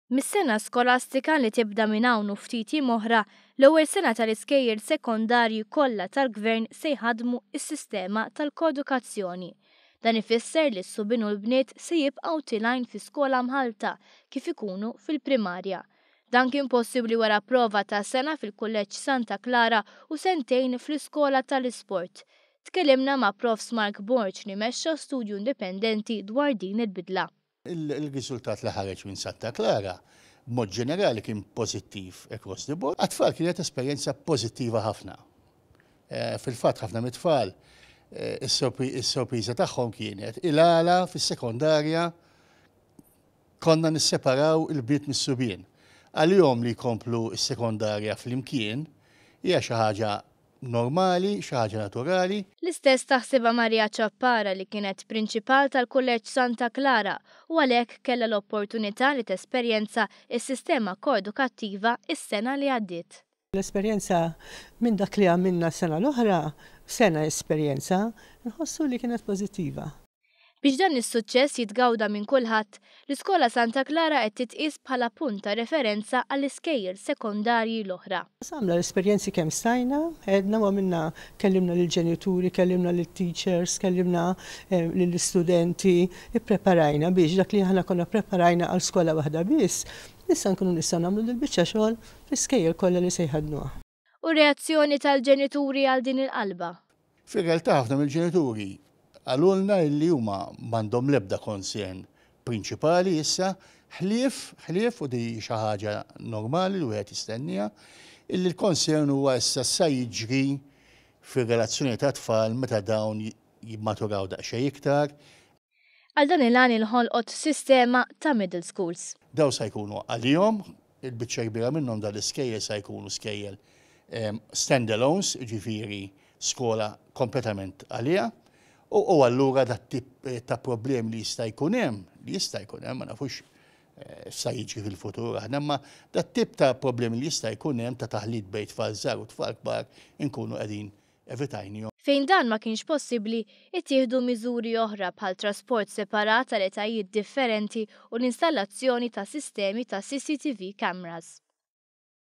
Mis-sena skolastika li tibda minn hawn u ftit oħra, l-ewwel sena tal-iskejjel sekondarji kollha tal-Gvern se jħaddmu s-sistema tal-koedukazzjoni. Dan ifisser li s-subin u l-bniet se jibqgħu tilajn fi skola mħalta kif ikunu fil-primarja. Dan kien possibbli wara prova ta' sena fil-Kulleġġ Santa Clara u sentejn fl-Iskola tal-Isport. Tkellimna ma' Prof Mark Borch li mexxa studju indipendenti dwar din il-bidla. Il-riżultat li ħareġ minn Santa Clara b'mod ġenerali kien pożittiv across the board. Għat-tfal kienet esperjenza pożittiva ħafna. Fil-fatt ħafna mit-tfal is-sorpriża tagħhom kienet il-għala fis-sekondarja konna nisseparaw il-bniet mis-subien. Għal-jom li jkomplu s-sekondarja fl-imkien hija xi ħaġa normali, xi ħaġa naturali. L-istess taħsibha Marija Ċappara li kienet prinċipal tal-Kulleġġ Santa Clara u għalhekk kellha l-opportunità li tesperjenza s-sistema koedukattiva is-sena li għaddiet. L-esperjenza minn dak li għamilna s-sena l-oħra, sena esperjenza, nħossu li kienet pożittiva. Biex dan is-suċċess jitgawda minn kulħadd, l-Iskola Santa Clara qed titqis bħala punt ta' referenza għall-iskejjel sekondarji l-oħra. Samla l-esperjenzi kemm stajna, għedna u għamilna kellimna lill-ġenituri, kellimna lill-teachers, kellimna lill-istudenti, ippreparajna biex dak li aħna konna preparajna għal skola waħda biss, issa nkunu nistgħu nagħmlu l-biċċa xogħol fl-iskejjel kollha li se jħadnuha. U reazzjoni tal-ġenituri għal din il-qalba? Fir-realtà ħafna mill-ġenituri għalulna illi huma m'għandhom l-ebda konsern prinċipali issa ħlief u di xi ħaġa normali li wieħed jistennija illi l-konsern huwa issa sa jiġri fir-relazzjoni ta' tfal meta dawn jimmaturaw daqsxejn iktar. Għal dan il-għan il-ħolqot sistema ta' middle schools. Daw se jkunu għalihom, il-biċċa kbira minnhom dal-iskejjel se jkunu skejjel stand-alones, ġifieri skola kompletament għalija. U allura dat tip ta' problem li jista' jkun hemm, ma nafux sa jiġri fil-futur aħna, ma dat tip ta' problem li jista' jkun hemm ta' taħlid bejn tfal żgħar u tfal kbar inkunu qegħdin evitajnihom. Fejn dan ma kienx possibbli, ittieħdu miżuri oħra bħal trasport separat tal etajiet differenti u l-installazzjoni ta' sistemi ta' CCTV cameras.